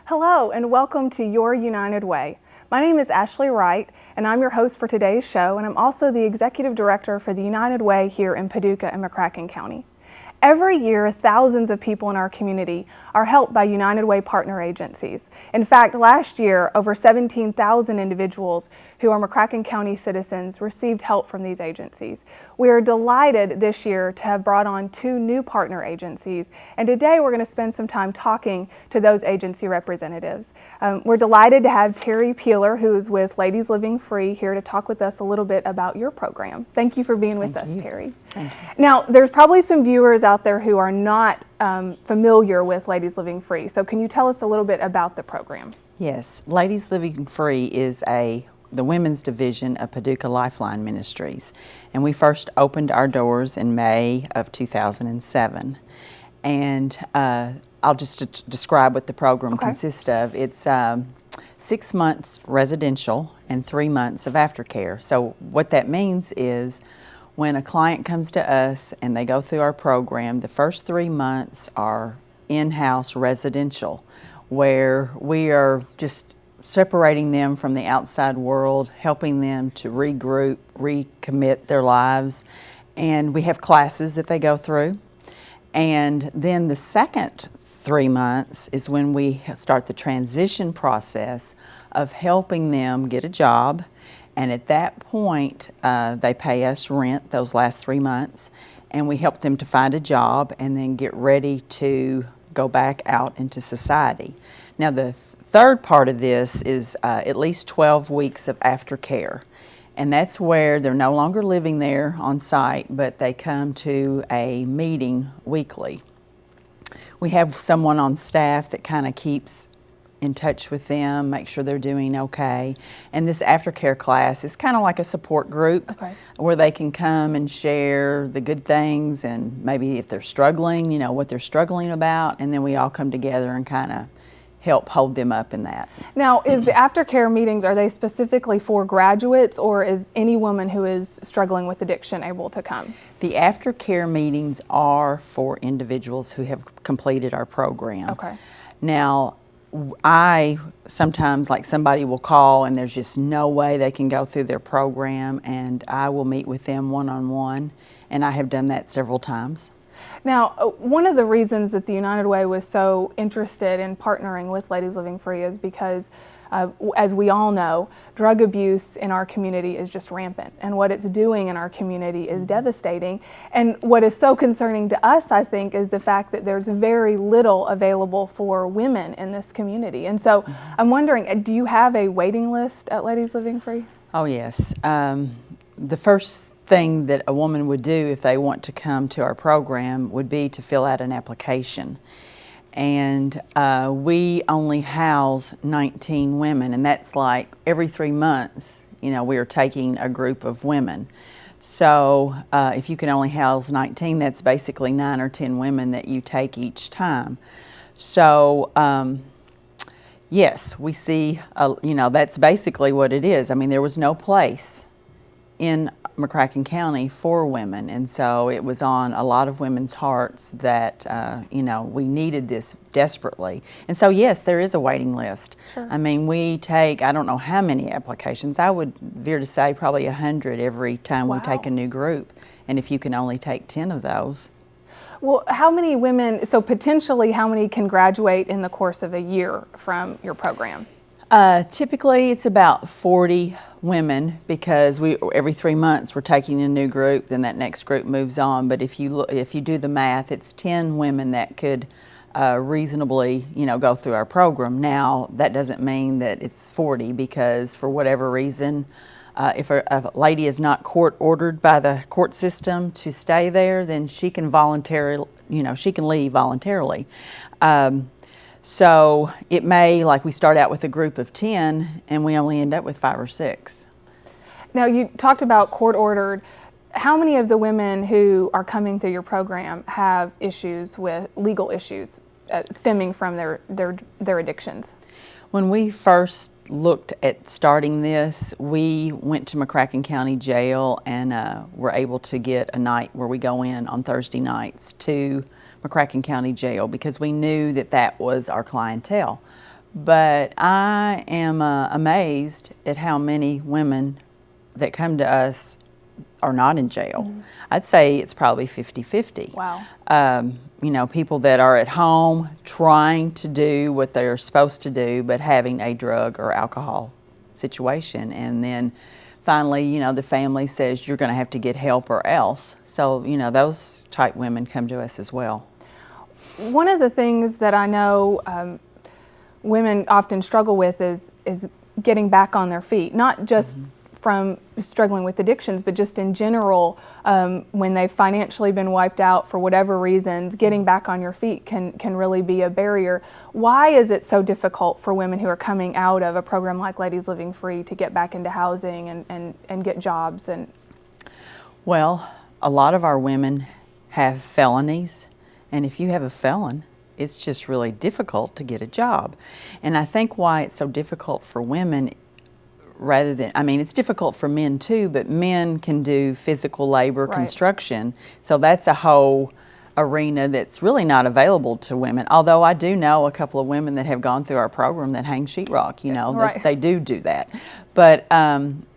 Hello and welcome to Your United Way. My name is Ashley Wright and I'm your host for today's show, and I'm also the Executive Director for the United Way here in Paducah and McCracken County. Every year, thousands of people in our community are helped by United Way partner agencies. In fact, last year, over 17,000 individuals who are McCracken County citizens received help from these agencies. We are delighted this year to have brought on 2 new partner agencies, and today we're going to spend some time talking to those agency representatives. We're delighted to have Terri, who is with Ladies Living Free, here to talk with us a little bit about your program. Thank you for being with us, Terri. Thank you. Now, there's probably some viewers out there who are not familiar with Ladies Living Free, so can you tell us a little bit about the program? Yes, Ladies Living Free is the women's division of Paducah Lifeline Ministries, and we first opened our doors in May of 2007. And I'll just describe what the program consists of. It's 6 months residential and 3 months of aftercare. So what that means is when a client comes to us and they go through our program, the first 3 months are in-house residential, where we are just separating them from the outside world, helping them to regroup, recommit their lives, and we have classes that they go through. And then the second 3 months is when we start the transition process of helping them get a job. And at that point, they pay us rent those last 3 months, and we help them to find a job and then get ready to go back out into society. Now, the third part of this is at least 12 weeks of aftercare, and that's where they're no longer living there on site, but they come to a meeting weekly. We have someone on staff that kind of keeps in touch with them, make sure they're doing okay. And this aftercare class is kind of like a support group where they can come and share the good things and maybe if they're struggling, what they're struggling about, and then we all come together and kind of help hold them up in that. Now, is the aftercare meetings, are they specifically for graduates, or is any woman who is struggling with addiction able to come? The aftercare meetings are for individuals who have completed our program. Okay. Now, I sometimes, like, somebody will call and there's just no way they can go through their program, and I will meet with them one-on-one, and I have done that several times. Now, one of the reasons that the United Way was so interested in partnering with Ladies Living Free is because, as we all know, drug abuse in our community is just rampant, and what it's doing in our community is devastating. And what is so concerning to us, I think, is the fact that there's very little available for women in this community. And so I'm wondering, do you have a waiting list at Ladies Living Free? Oh, yes. The first thing that a woman would do if they want to come to our program would be to fill out an application. And we only house 19 women, and that's like every 3 months, we are taking a group of women. So if you can only house 19, that's basically 9 or 10 women that you take each time. So yes, we see, that's basically what it is. I mean, there was no place in McCracken County for women, and so it was on a lot of women's hearts that we needed this desperately. And so yes, there is a waiting list. Sure. I mean, we take, I don't know how many applications. I would veer to say probably 100 every time we take a new group, and if you can only take 10 of those. Well, how many women, so potentially how many can graduate in the course of a year from your program? Typically it's about 40 women, because every 3 months we're taking a new group, then that next group moves on. But if you do the math, it's 10 women that could reasonably go through our program. Now, that doesn't mean that it's 40, because for whatever reason, if a lady is not court ordered by the court system to stay there, then she can she can leave voluntarily. So it may, like, we start out with a group of 10 and we only end up with 5 or 6. Now, you talked about court ordered. How many of the women who are coming through your program have issues with legal issues stemming from their addictions? When we first looked at starting this, we went to McCracken County Jail and were able to get a night where we go in on Thursday nights to McCracken County Jail, because we knew that that was our clientele. But I am amazed at how many women that come to us are not in jail. I'd say it's probably 50-50. Wow. You know, people that are at home trying to do what they're supposed to do, but having a drug or alcohol situation. And then finally, you know, the family says you're going to have to get help or else. So, you know, those type women come to us as well. One of the things that I know women often struggle with is getting back on their feet, not just from struggling with addictions, but just in general, when they've financially been wiped out for whatever reasons, getting back on your feet can really be a barrier. Why is it so difficult for women who are coming out of a program like Ladies Living Free to get back into housing and get jobs? Well, a lot of our women have felonies, and if you have a felon, it's just really difficult to get a job. And I think why it's so difficult for women rather than, I mean, it's difficult for men too, but men can do physical labor, Right. construction, so that's a whole arena that's really not available to women. Although I do know a couple of women that have gone through our program that hang sheetrock, you know, Right. they do that. But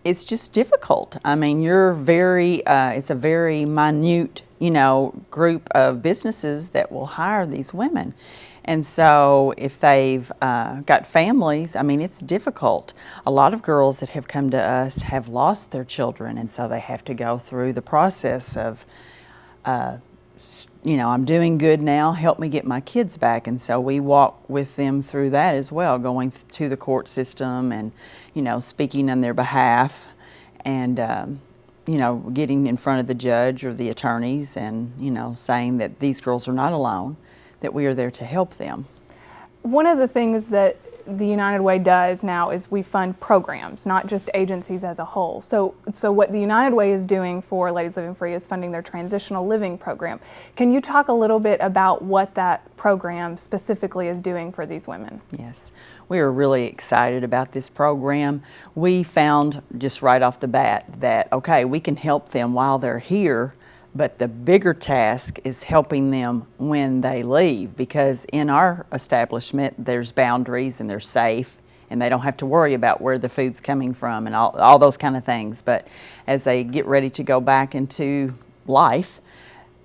it's just difficult. I mean, it's a very minute, you know, group of businesses that will hire these women. And so if they've got families, I mean, it's difficult. A lot of girls that have come to us have lost their children, and so they have to go through the process of, you know, I'm doing good now, help me get my kids back. And so we walk with them through that as well, going to the court system and, you know, speaking on their behalf and, you know, getting in front of the judge or the attorneys and, you know, saying that these girls are not alone, that we are there to help them. One of the things that the United Way does now is we fund programs, not just agencies as a whole. So what the United Way is doing for Ladies Living Free is funding their transitional living program. Can you talk a little bit about what that program specifically is doing for these women? Yes, we are really excited about this program. We found just right off the bat that, okay, we can help them while they're here, but the bigger task is helping them when they leave, because in our establishment there's boundaries and they're safe and they don't have to worry about where the food's coming from and all those kind of things. But as they get ready to go back into life,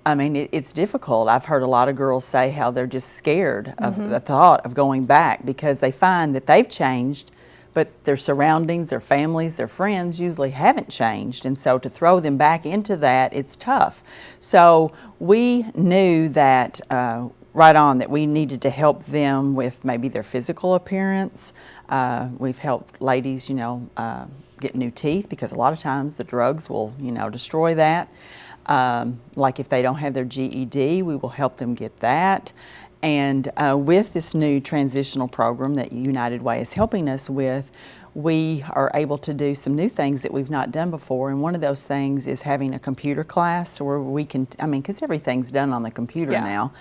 I mean, it's difficult. I've heard a lot of girls say how they're just scared of the thought of going back because they find that they've changed, but their surroundings, their families, their friends usually haven't changed. And so to throw them back into that, it's tough. So we knew that right on that we needed to help them with maybe their physical appearance. We've helped ladies, you know, get new teeth because a lot of times the drugs will, you know, destroy that. Like if they don't have their GED, we will help them get that. And with this new transitional program that United Way is helping us with, we are able to do some new things that we've not done before. And one of those things is having a computer class where we can, I mean, because everything's done on the computer now.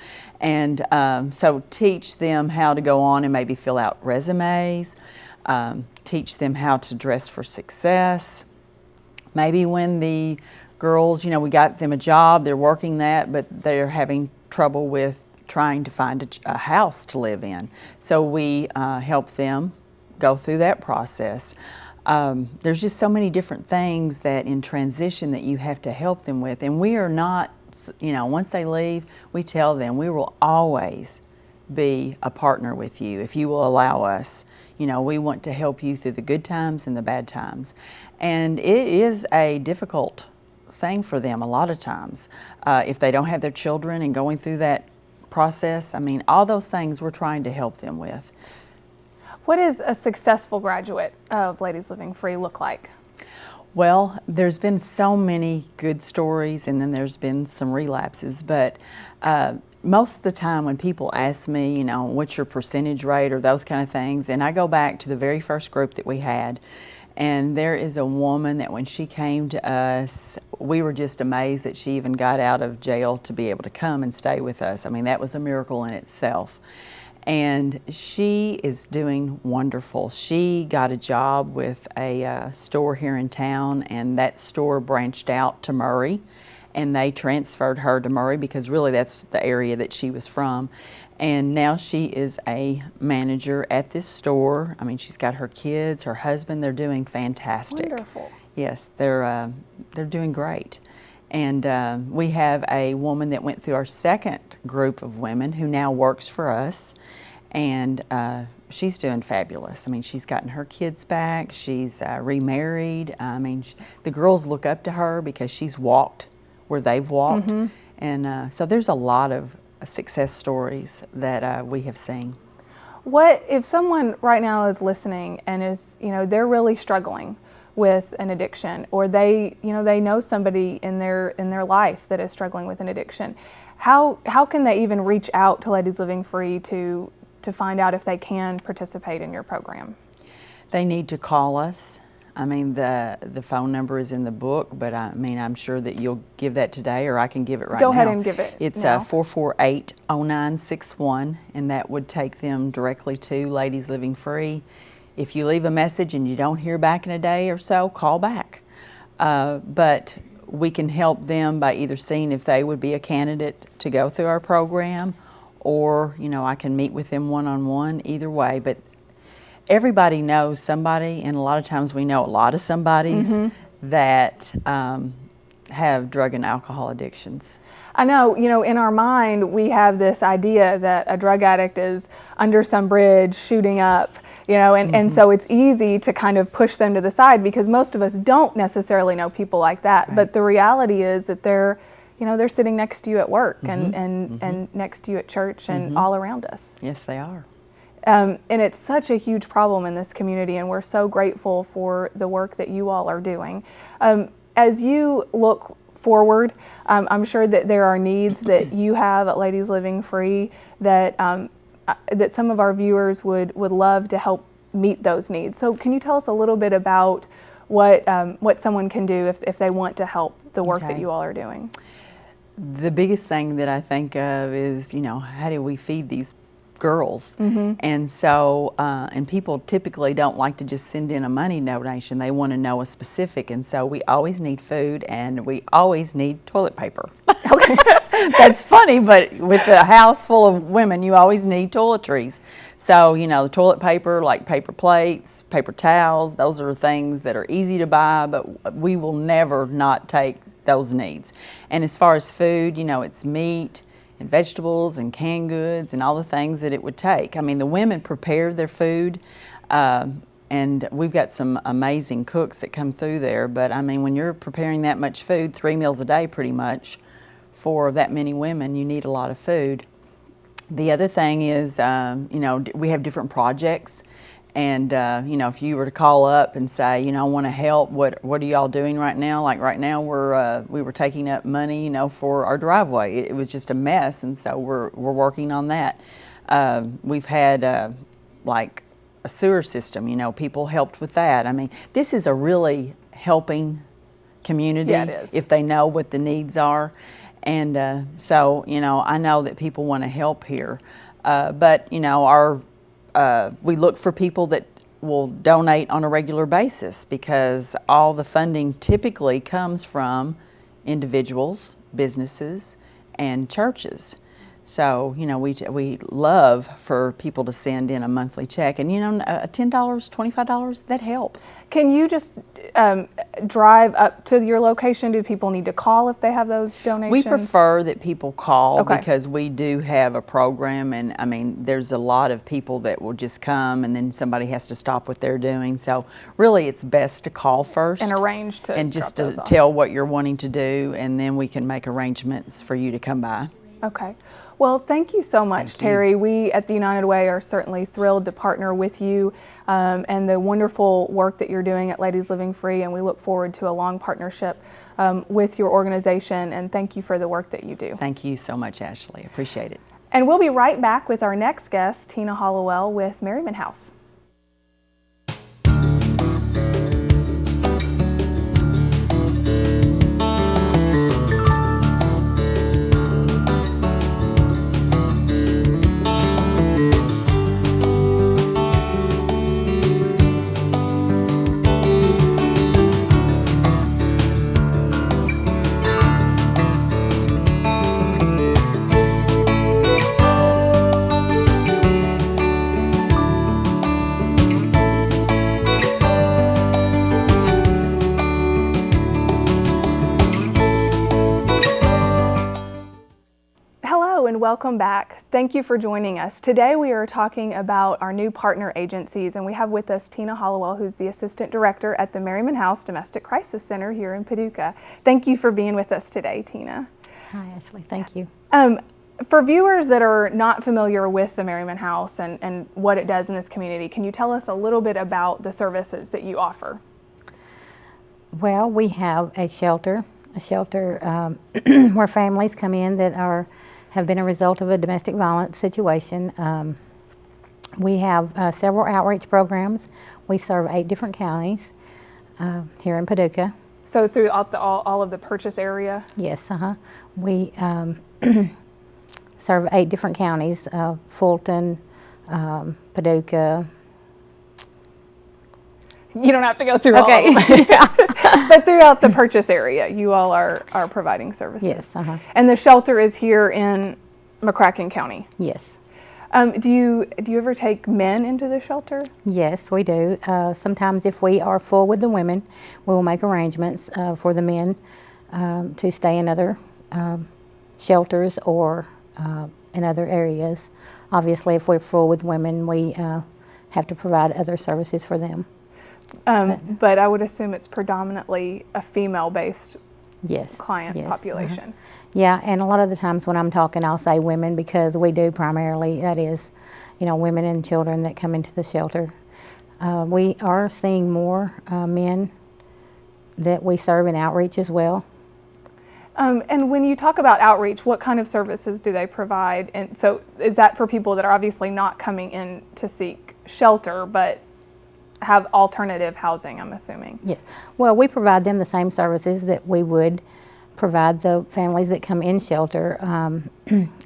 And so teach them how to go on and maybe fill out resumes, teach them how to dress for success. Maybe when the girls, you know, we got them a job, they're working that, but they're having trouble with trying to find a house to live in. So we help them go through that process. There's just so many different things that in transition that you have to help them with. And we are not, you know, once they leave, we tell them we will always be a partner with you if you will allow us. You know, we want to help you through the good times and the bad times. And it is a difficult thing for them a lot of times. If they don't have their children and going through that process, I mean, all those things we're trying to help them with. What does a successful graduate of Ladies Living Free look like? Well, there's been so many good stories and then there's been some relapses, but most of the time when people ask me, you know, what's your percentage rate or those kind of things, and I go back to the very first group that we had, and there is a woman that when she came to us, we were just amazed that she even got out of jail to be able to come and stay with us. I mean, that was a miracle in itself. And she is doing wonderful. She got a job with a store here in town, and that store branched out to Murray. and they transferred her to Murray because really that's the area that she was from. And now she is a manager at this store. I mean, she's got her kids, her husband. They're doing fantastic. Wonderful. Yes, they're doing great. And we have a woman that went through our second group of women who now works for us, and she's doing fabulous. I mean, she's gotten her kids back. She's remarried. I mean, the girls look up to her because she's walked where they've walked, and so there's a lot of success stories that we have seen. What if someone right now is listening and is, they're really struggling with an addiction, or they know somebody in their life that is struggling with an addiction? How can they even reach out to Ladies Living Free to find out if they can participate in your program? They need to call us. I mean, the phone number is in the book, but I mean, I'm sure that you'll give that today, or I can give it right now. Go ahead and give it. It's now. 448-0961, and that would take them directly to Ladies Living Free. If you leave a message and you don't hear back in a day or so, call back. But we can help them by either seeing if they would be a candidate to go through our program, or I can meet with them one-on-one, either way. But everybody knows somebody, and a lot of times we know a lot of somebodies that have drug and alcohol addictions. I know, in our mind, we have this idea that a drug addict is under some bridge shooting up, and so it's easy to kind of push them to the side because most of us don't necessarily know people like that. Right. But the reality is that they're sitting next to you at work and next to you at church and all around us. Yes, they are. And it's such a huge problem in this community, and we're so grateful for the work that you all are doing. As you look forward, I'm sure that there are needs that you have at Ladies Living Free that that some of our viewers would love to help meet those needs. So can you tell us a little bit about what someone can do if they want to help the work that you all are doing? The biggest thing that I think of is, how do we feed these girls? And so, and people typically don't like to just send in a money donation. They want to know a specific, and so we always need food and we always need toilet paper. Okay. That's funny, but with a house full of women, you always need toiletries. So, the toilet paper, like paper plates, paper towels, those are things that are easy to buy, but we will never not take those needs. And as far as food, it's meat and vegetables and canned goods and all the things that it would take. I mean, the women prepare their food, and we've got some amazing cooks that come through there, but I mean, when you're preparing that much food, 3 meals a day pretty much, for that many women, you need a lot of food. The other thing is, we have different projects, and if you were to call up and say, I want to help, what are y'all doing right now? Like right now, we were taking up money, for our driveway. It was just a mess, and so we're working on that. We've had like a sewer system. People helped with that. I mean, this is a really helping community. Yeah, it is. If they know what the needs are. And so, I know that people want to help here, but, we look for people that will donate on a regular basis because all the funding typically comes from individuals, businesses, and churches. So, we love for people to send in a monthly check, and $10, $25, that helps. Can you just drive up to your location? Do people need to call if they have those donations? We prefer that people call because we do have a program, and I mean, there's a lot of people that will just come and then somebody has to stop what they're doing. So really it's best to call first. And arrange to and just to tell what you're wanting to do, and then we can make arrangements for you to come by. Okay. Well, thank you so much, Terri. We at the United Way are certainly thrilled to partner with you and the wonderful work that you're doing at Ladies Living Free, and we look forward to a long partnership with your organization, and thank you for the work that you do. Thank you so much, Ashley. Appreciate it. And we'll be right back with our next guest, Tina Hollowell with Merriman House. Hello and welcome back. Thank you for joining us. Today we are talking about our new partner agencies, and we have with us Tina Hollowell, who's the Assistant Director at the Merriman House Domestic Crisis Center here in Paducah. Thank you for being with us today, Tina. Hi, Ashley. Thank you. For viewers that are not familiar with the Merriman House and what it does in this community, can you tell us a little bit about the services that you offer? Well, we have a shelter where families come in that have been a result of a domestic violence situation. We have several outreach programs. We serve 8 different counties here in Paducah. So throughout all of the Purchase area? Yes, we serve 8 different counties, Fulton, Paducah. You don't have to go through all of them. But throughout the Purchase area, you all are providing services. Yes. And the shelter is here in McCracken County. Yes. Do you ever take men into the shelter? Yes, we do. Sometimes if we are full with the women, we will make arrangements for the men to stay in other shelters or in other areas. Obviously, if we're full with women, we have to provide other services for them. But I would assume it's predominantly a female-based client population. Yeah, and a lot of the times when I'm talking, I'll say women because we do primarily, that is, women and children that come into the shelter. We are seeing more men that we serve in outreach as well. And when you talk about outreach, what kind of services do they provide? And so is that for people that are obviously not coming in to seek shelter, but have alternative housing, I'm assuming? Yes. Well, we provide them the same services that we would provide the families that come in shelter.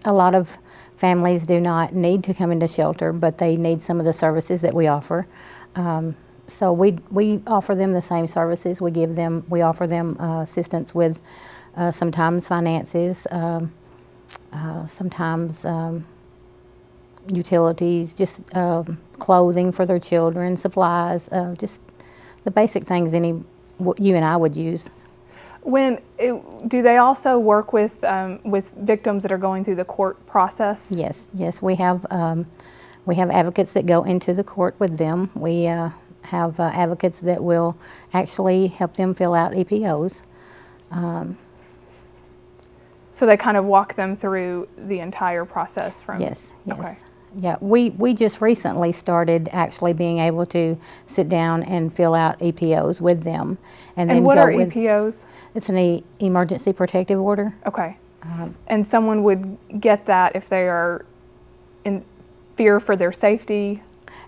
A lot of families do not need to come into shelter, but they need some of the services that we offer. So we offer them the same services. We offer them assistance with sometimes finances, sometimes utilities, just clothing for their children, supplies, just the basic things you and I would use. Do they also work with victims that are going through the court process? Yes, we have advocates that go into the court with them. We have advocates that will actually help them fill out EPOs. So they kind of walk them through the entire process from... Yes. Okay. Yeah, we just recently started actually being able to sit down and fill out EPOs with them. And what are EPOs? It's an emergency protective order. Okay. And someone would get that if they are in fear for their safety?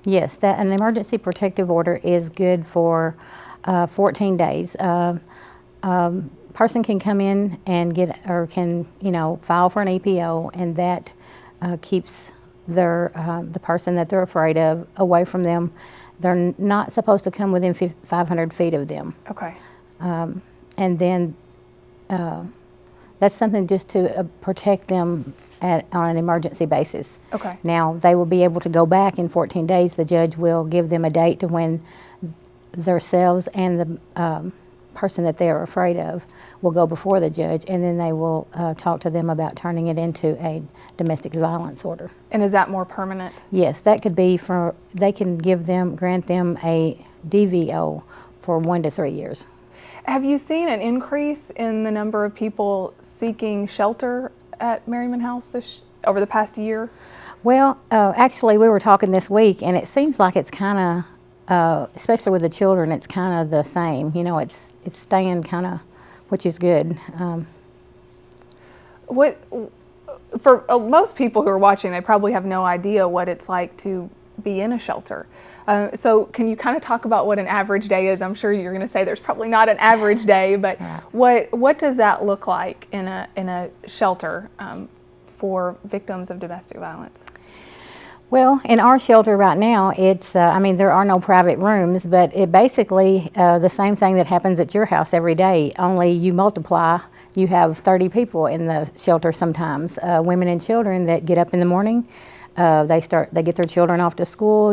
Yes, an emergency protective order is good for 14 days. Person can come in and can file for an EPO, and that keeps the person that they're afraid of away from them. They're not supposed to come within 500 feet of them. Okay. And then that's something just to protect them on an emergency basis. Okay. Now, they will be able to go back in 14 days. The judge will give them a date to when themselves and the person that they are afraid of will go before the judge, and then they will talk to them about turning it into a domestic violence order. And is that more permanent? Yes, that could be they can grant them a DVO for 1 to 3 years. Have you seen an increase in the number of people seeking shelter at Merriman House over the past year? Well, actually, we were talking this week, and it seems like it's kind of, especially with the children, it's kind of the same. It's staying kind of, which is good. For most people who are watching, they probably have no idea what it's like to be in a shelter. So can you kind of talk about what an average day is? I'm sure you're going to say there's probably not an average day, but what does that look like in a shelter for victims of domestic violence? Well, in our shelter right now, it's, there are no private rooms, but it basically the same thing that happens at your house every day, only you multiply. You have 30 people in the shelter sometimes, women and children that get up in the morning. They get their children off to school,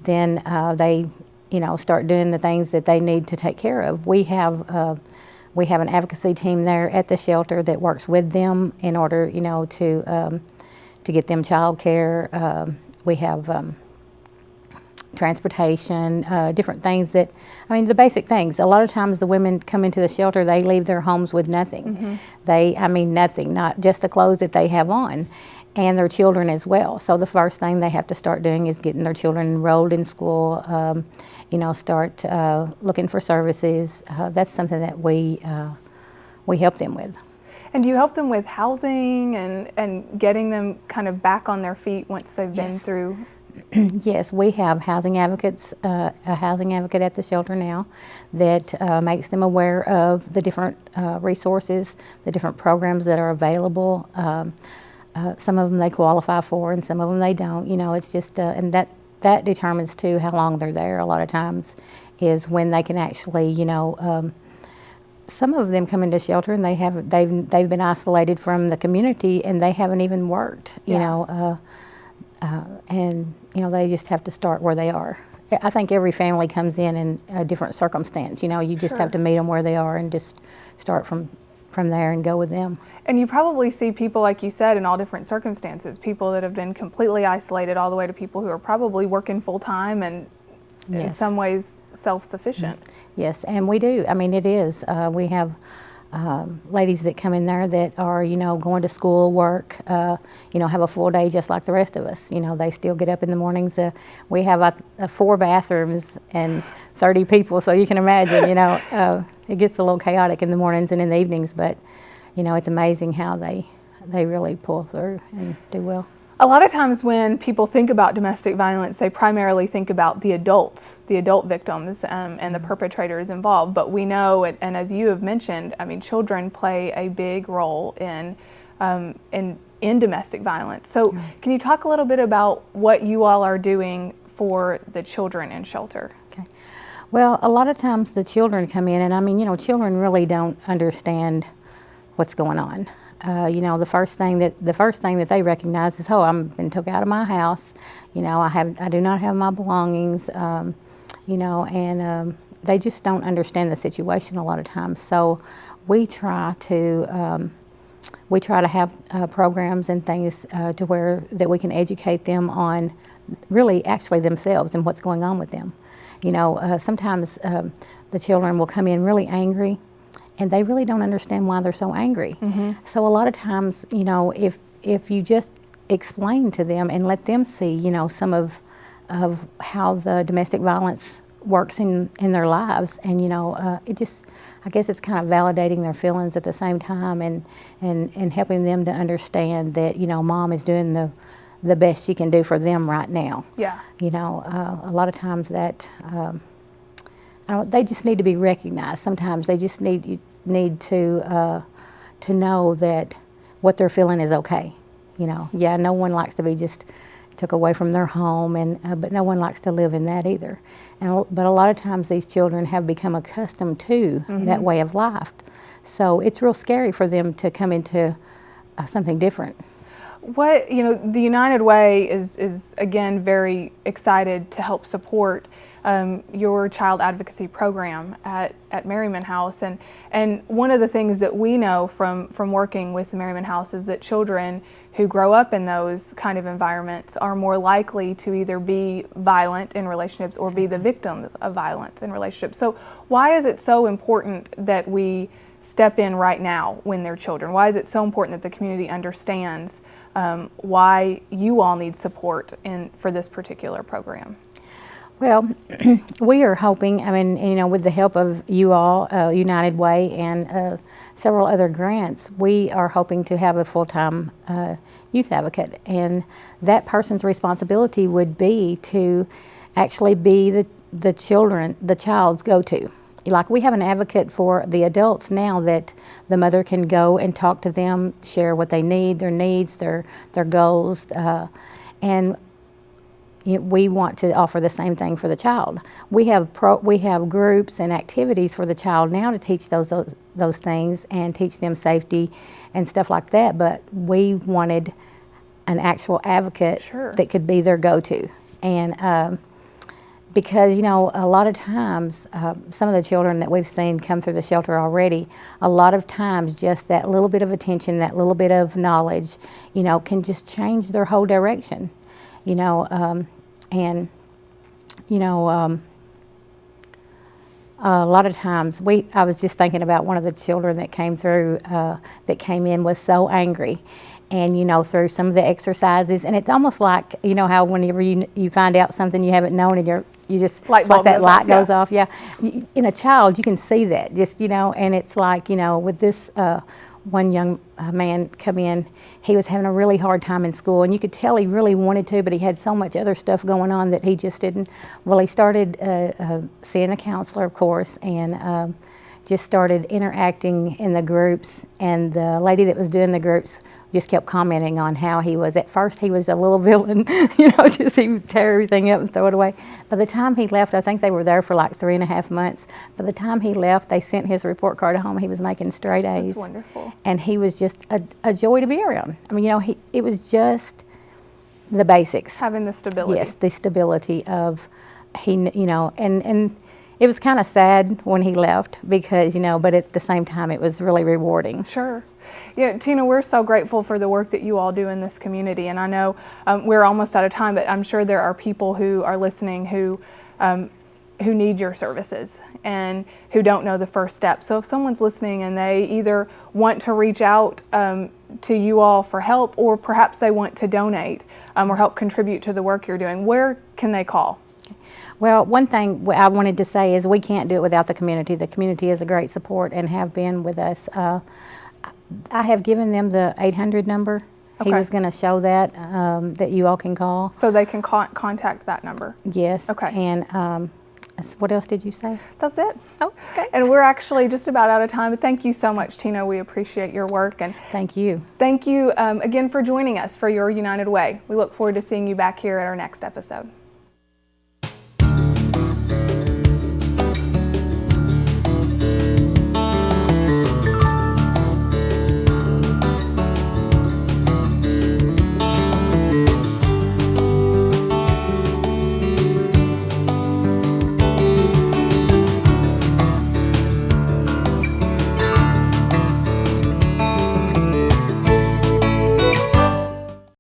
then they, start doing the things that they need to take care of. We have We have an advocacy team there at the shelter that works with them in order, to get them child care. We have transportation, different things that, the basic things. A lot of times the women come into the shelter, they leave their homes with nothing. Nothing, not just the clothes that they have on, and their children as well. So the first thing they have to start doing is getting their children enrolled in school, start looking for services. That's something that we help them with. And do you help them with housing and getting them kind of back on their feet once they've been through? Yes, we have housing advocates, a housing advocate at the shelter now that makes them aware of the different resources, the different programs that are available. Some of them they qualify for and some of them they don't. It's just, and that determines too how long they're there a lot of times is when they can actually, some of them come into shelter and they've been isolated from the community and they haven't even worked, and they just have to start where they are. I think every family comes in a different circumstance. You just have to meet them where they are and just start from there and go with them. And you probably see people, like you said, in all different circumstances, people that have been completely isolated all the way to people who are probably working full time and in some ways self-sufficient. Yes, and we do. It is. We have ladies that come in there that are, going to school, work, have a full day just like the rest of us. They still get up in the mornings. We have 4 bathrooms and 30 people, so you can imagine, it gets a little chaotic in the mornings and in the evenings, but, it's amazing how they really pull through and do well. A lot of times when people think about domestic violence, they primarily think about the adults, the adult victims, and the perpetrators involved. But we know, and as you have mentioned, children play a big role in domestic violence. So can you talk a little bit about what you all are doing for the children in shelter? Okay. Well, a lot of times the children come in, and children really don't understand what's going on. The first thing that they recognize is, I've been took out of my house. I do not have my belongings. And they just don't understand the situation a lot of times. So we try to have programs and things to where that we can educate them on really actually themselves and what's going on with them. Sometimes the children will come in really angry, and they really don't understand why they're so angry. So a lot of times, if you just explain to them and let them see, some of how the domestic violence works in their lives, and I guess it's kind of validating their feelings at the same time, and helping them to understand that mom is doing the best she can do for them right now. Yeah. A lot of times that they just need to be recognized. Sometimes they just need to know that what they're feeling is okay. No one likes to be just took away from their home, but no one likes to live in that either. But a lot of times these children have become accustomed to that way of life. So it's real scary for them to come into something different. The United Way is again very excited to help support your child advocacy program at Merriman House, and one of the things that we know from working with the Merriman House is that children who grow up in those kind of environments are more likely to either be violent in relationships or be the victims of violence in relationships. So why is it so important that we step in right now when they're children? Why is it so important that the community understands why you all need support for this particular program? Well, we are hoping, with the help of you all, United Way, and several other grants, we are hoping to have a full-time youth advocate. And that person's responsibility would be to actually be the child's go-to. Like, we have an advocate for the adults now that the mother can go and talk to them, share what they need, their needs, their goals, and we want to offer the same thing for the child. We have groups and activities for the child now to teach those things and teach them safety and stuff like that. But we wanted an actual advocate that could be their go-to. And because, you know, a lot of times, some of the children that we've seen come through the shelter already, a lot of times just that little bit of attention, that little bit of knowledge, you know, can just change their whole direction, you know, and, you know, a lot of times, I was just thinking about one of the children that came through, that came in was so angry. And, you know, through some of the exercises, and it's almost like, you know, how whenever you find out something you haven't known and you just, Light it's like bulb that goes light off, goes yeah. off, yeah. In a child, you can see that, just, you know, and it's like, you know, with this one young man come in, he was having a really hard time in school, and you could tell he really wanted to, but he had so much other stuff going on that he just didn't. Well, he started seeing a counselor, of course, and just started interacting in the groups, and the lady that was doing the groups just kept commenting on how he was. At first he was a little villain, you know, just he would tear everything up and throw it away. By the time he left, I think they were there for like 3.5 months. By the time he left, they sent his report card home. He was making straight A's. That's wonderful. And he was just a joy to be around. I mean, you know, it was just the basics. Having the stability. Yes, the stability of, you know, and it was kind of sad when he left because, you know, but at the same time it was really rewarding. Sure. Yeah, Tina, we're so grateful for the work that you all do in this community, and I know we're almost out of time, but I'm sure there are people who are listening who need your services and who don't know the first step. So if someone's listening and they either want to reach out to you all for help, or perhaps they want to donate or help contribute to the work you're doing, where can they call? Well, one thing I wanted to say is we can't do it without the community. The community is a great support and have been with us. I have given them the 800 number. Okay. He was going to show that, that you all can call. So they can contact that number. Yes. Okay. And what else did you say? That's it. Okay. And we're actually just about out of time, but thank you so much, Tina. We appreciate your work. And Thank you. thank you again for joining us for Your United Way. We look forward to seeing you back here at our next episode.